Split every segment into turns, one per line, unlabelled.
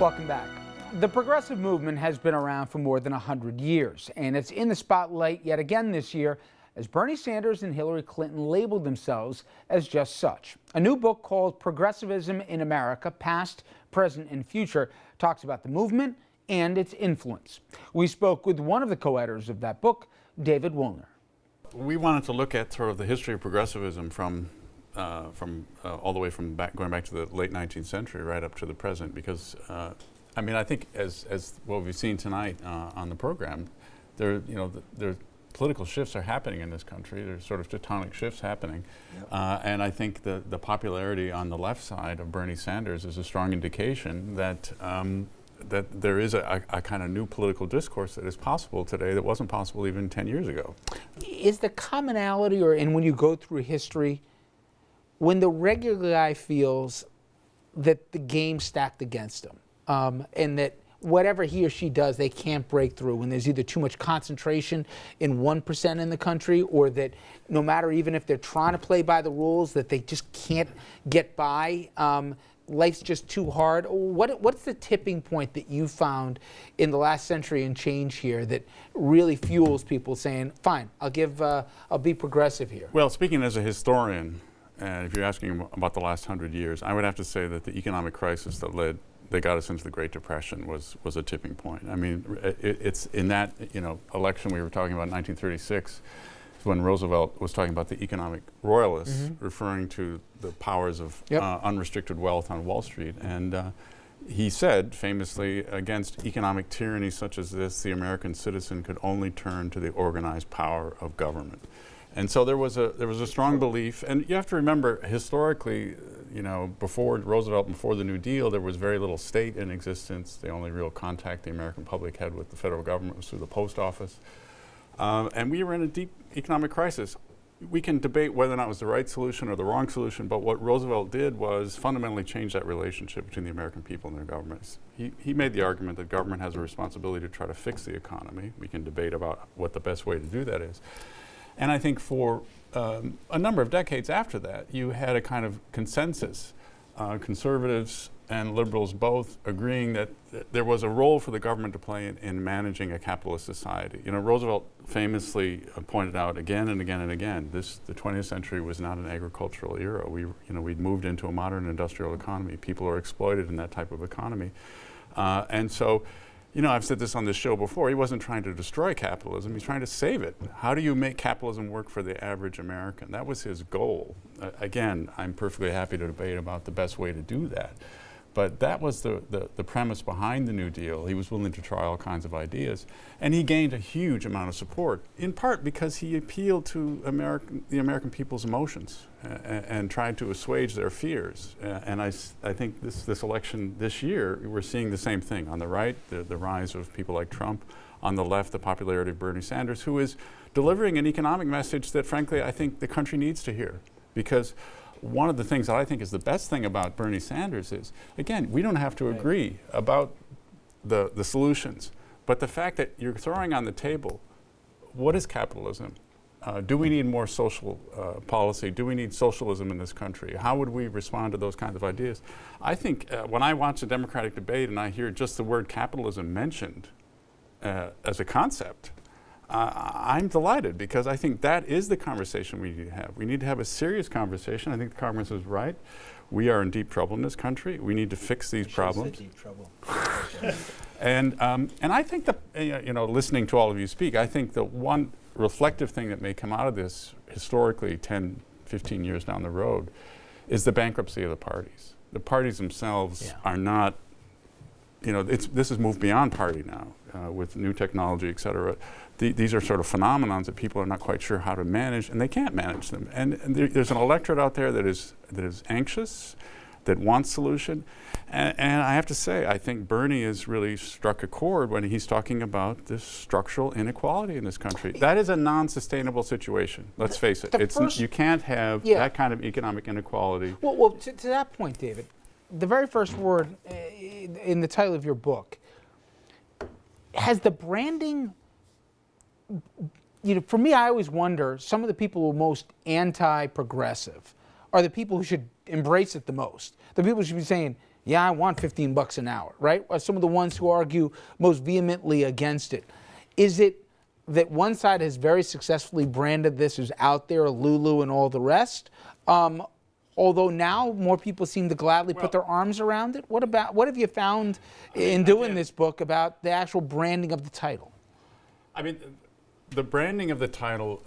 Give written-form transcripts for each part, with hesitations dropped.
Welcome back. The progressive movement has been around for more than 100 years, and it's in the spotlight yet again this year as Bernie Sanders and Hillary Clinton labeled themselves as just such. A new book called Progressivism in America, Past, Present, and Future talks about the movement and its influence. We spoke with one of the co-editors of that book, David Woolner.
We wanted to look at sort of the history of progressivism from all the way from going back to the late 19th century right up to the present, because I mean, I think as what we've seen tonight on the program, there political shifts are happening in this country. There's sort of tectonic shifts happening, and I think the popularity on the left side of Bernie Sanders is a strong indication that that there is a kind of new political discourse that is possible today that wasn't possible even 10 years ago.
Is the commonality, and when you go through history, when the regular guy feels that the game's stacked against him, and that whatever he or she does, they can't break through, when there's either too much concentration in 1% in the country, or that no matter even if they're trying to play by the rules, that they just can't get by, life's just too hard. What's the tipping point that you found in the last century and change here that really fuels people saying, fine, I'll be progressive here?
Well, speaking as a historian, and if you're asking about the last 100 years, I would have to say that the economic crisis that got us into the Great Depression was a tipping point. I mean, it's in that election we were talking about, 1936, when Roosevelt was talking about the economic royalists, referring to the powers of unrestricted wealth on Wall Street. And he said, famously, against economic tyranny such as this, the American citizen could only turn to the organized power of government. And so there was a strong belief, and you have to remember, historically, before Roosevelt, before the New Deal, there was very little state in existence. The only real contact the American public had with the federal government was through the post office. And we were in a deep economic crisis. We can debate whether or not it was the right solution or the wrong solution, but what Roosevelt did was fundamentally change that relationship between the American people and their governments. He made the argument that government has a responsibility to try to fix the economy. We can debate about what the best way to do that is. And I think for a number of decades after that, you had a kind of consensus, conservatives and liberals both agreeing that there was a role for the government to play in managing a capitalist society. Roosevelt famously pointed out again and again and again, the 20th century was not an agricultural era. We'd moved into a modern industrial economy. People are exploited in that type of economy. And so, I've said this on this show before, he wasn't trying to destroy capitalism, he's trying to save it. How do you make capitalism work for the average American? That was his goal. Again, I'm perfectly happy to debate about the best way to do that. But that was the premise behind the New Deal. He was willing to try all kinds of ideas. And he gained a huge amount of support, in part because he appealed to the American people's emotions and tried to assuage their fears. And I think this election this year, we're seeing the same thing. On the right, the rise of people like Trump. On the left, the popularity of Bernie Sanders, who is delivering an economic message that, frankly, I think the country needs to hear. Because one of the things that I think is the best thing about Bernie Sanders is, again, we don't have to agree about the solutions, but the fact that you're throwing on the table, what is capitalism? Do we need more social policy? Do we need socialism in this country? How would we respond to those kinds of ideas? I think when I watch a Democratic debate and I hear just the word capitalism mentioned as a concept, I'm delighted, because I think that is the conversation we need to have. We need to have a serious conversation. I think the Congress is right. We are in deep trouble in this country. We need to fix these problems.
Deep trouble.
And I think that, listening to all of you speak, I think the one reflective thing that may come out of this historically 10, 15 years down the road is the bankruptcy of the parties. The parties themselves are not, this has moved beyond party now with new technology, et cetera. These are sort of phenomenons that people are not quite sure how to manage, and they can't manage them. And there's an electorate out there that is anxious, that wants solution. And I have to say, I think Bernie has really struck a chord when he's talking about this structural inequality in this country. That is a non-sustainable situation. Let's face it. You can't have that kind of economic inequality.
Well, to that point, David, the very first word in the title of your book, has the branding, for me, I always wonder, some of the people who are most anti-progressive are the people who should embrace it the most. The people who should be saying, Yeah, I want $15 an hour, right? Are some of the ones who argue most vehemently against it. Is it that one side has very successfully branded this as out there, Lulu and all the rest? Although now more people seem to gladly put their arms around it. What have you found in doing this book about the actual branding of the title?
I mean, the branding of the title,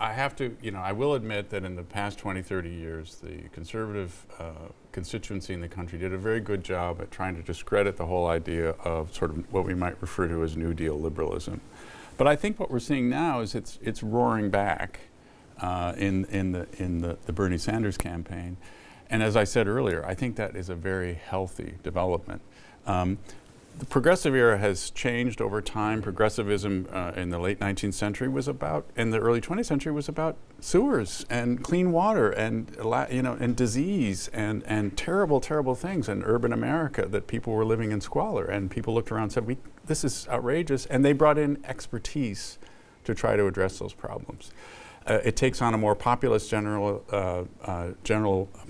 I will admit that in the past 20, 30 years, the conservative constituency in the country did a very good job at trying to discredit the whole idea of sort of what we might refer to as New Deal liberalism. But I think what we're seeing now is it's roaring back in the Bernie Sanders campaign. And as I said earlier, I think that is a very healthy development. The progressive era has changed over time. Progressivism in the late 19th century was about, in the early 20th century, was about sewers and clean water and and disease and terrible, terrible things in urban America, that people were living in squalor, and people looked around and said, "This is outrageous," and they brought in expertise to try to address those problems. It takes on a more populist, general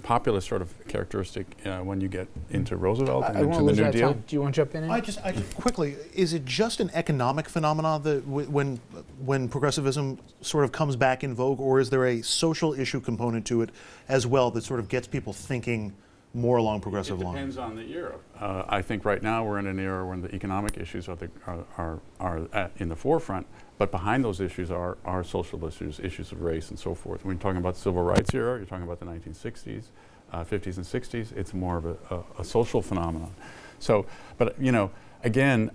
populist sort of characteristic when you get into Roosevelt and into the New Deal.
Do you want to jump in?
I just quickly, is it just an economic phenomenon that when progressivism sort of comes back in vogue, or is there a social issue component to it as well that sort of gets people thinking more along progressive lines?
It depends on the era. I think right now we're in an era when the economic issues are in the forefront, but behind those issues are social issues, issues of race and so forth. When you're talking about the civil rights era, you're talking about the 1960s, 50s and 60s, it's more of a social phenomenon. So, but again,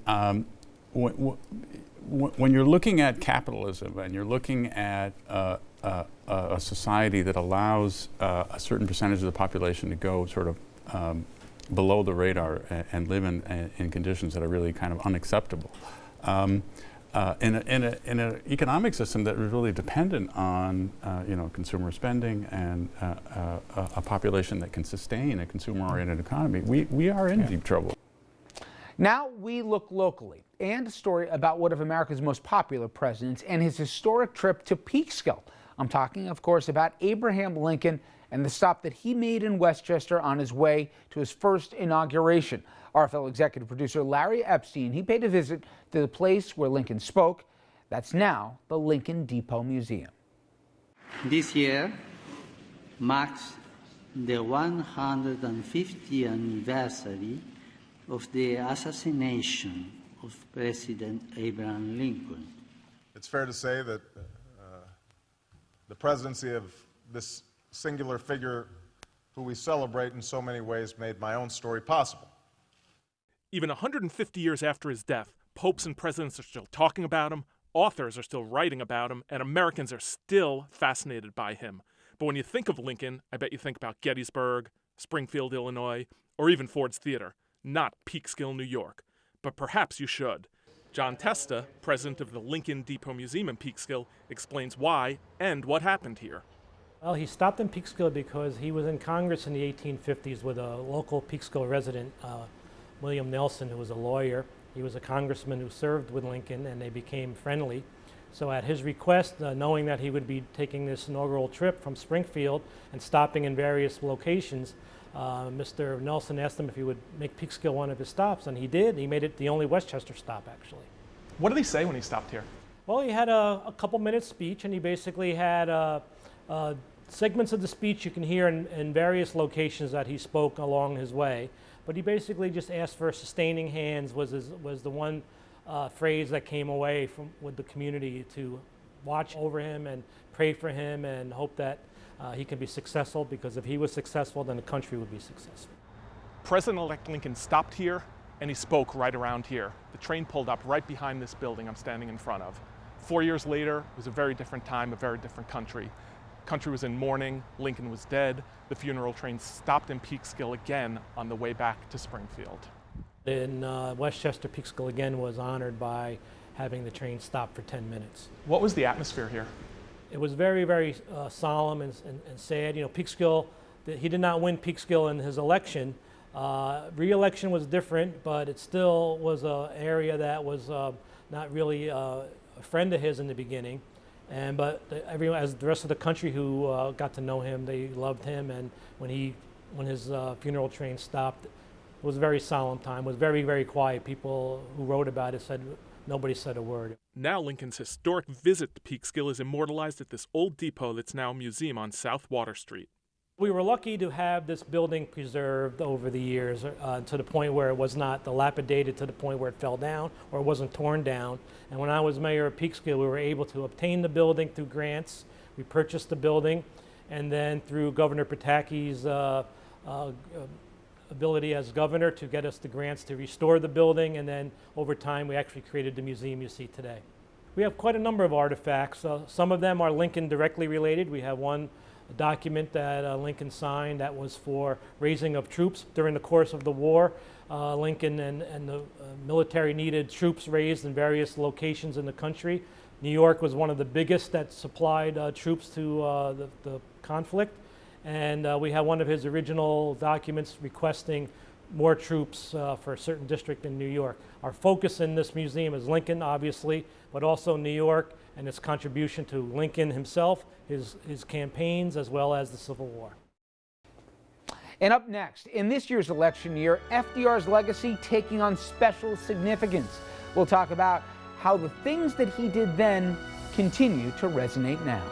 when you're looking at capitalism and you're looking at a society that allows a certain percentage of the population to go sort of below the radar and live in conditions that are really kind of unacceptable. In an economic system that is really dependent on consumer spending and a population that can sustain a consumer-oriented economy, we are in deep trouble.
Now we look locally, and a story about one of America's most popular presidents and his historic trip to Peekskill. I'm talking, of course, about Abraham Lincoln and the stop that he made in Westchester on his way to his first inauguration. Our fellow executive producer Larry Epstein, he paid a visit to the place where Lincoln spoke. That's now the Lincoln Depot Museum.
This year marks the 150th anniversary of the assassination of President Abraham Lincoln.
It's fair to say that the presidency of this singular figure who we celebrate in so many ways made my own story possible.
Even 150 years after his death, popes and presidents are still talking about him, authors are still writing about him, and Americans are still fascinated by him. But when you think of Lincoln, I bet you think about Gettysburg, Springfield, Illinois, or even Ford's Theater, not Peekskill, New York. But perhaps you should. John Testa, president of the Lincoln Depot Museum in Peekskill, explains why and what happened here.
Well, he stopped in Peekskill because he was in Congress in the 1850s with a local Peekskill resident, William Nelson, who was a lawyer. He was a congressman who served with Lincoln, and they became friendly. So at his request, knowing that he would be taking this inaugural trip from Springfield and stopping in various locations, Mr. Nelson asked him if he would make Peekskill one of his stops, and he did. He made it the only Westchester stop, actually.
What did he say when he stopped here?
Well, he had a couple-minute speech, and he basically had segments of the speech you can hear in various locations that he spoke along his way. But he basically just asked for sustaining hands was the one phrase that came away with the community, to watch over him and pray for him and hope that he can be successful, because if he was successful, then the country would be successful.
President-elect Lincoln stopped here, and he spoke right around here. The train pulled up right behind this building I'm standing in front of. 4 years later, it was a very different time, a very different country. Country was in mourning, Lincoln was dead. The funeral train stopped in Peekskill again on the way back to Springfield.
In Westchester, Peekskill again was honored by having the train stop for 10 minutes.
What was the atmosphere here?
It was very, very solemn and sad. You know, Peekskill, he did not win Peekskill in his election. Re-election was different, but it still was an area that was not really a friend of his in the beginning. But everyone, as the rest of the country who got to know him, they loved him. And when he when his funeral train stopped. It was a very solemn time. It was very, very quiet. People who wrote about it said nobody said a word.
Now Lincoln's historic visit to Peekskill is immortalized at this old depot that's now a museum on South Water Street.
We were lucky to have this building preserved over the years to the point where it was not dilapidated to the point where it fell down or it wasn't torn down. And when I was mayor of Peekskill, we were able to obtain the building through grants. We purchased the building, and then through Governor Pataki's ability as governor to get us the grants to restore the building, and then over time we actually created the museum you see today. We have quite a number of artifacts. Some of them are Lincoln directly related. We have one document that Lincoln signed that was for raising of troops during the course of the war. Lincoln and the military needed troops raised in various locations in the country. New York was one of the biggest that supplied troops to the conflict. And we have one of his original documents requesting more troops for a certain district in New York. Our focus in this museum is Lincoln, obviously, but also New York and its contribution to Lincoln himself, his campaigns, as well as the Civil War.
And up next, in this year's election year, FDR's legacy taking on special significance. We'll talk about how the things that he did then continue to resonate now.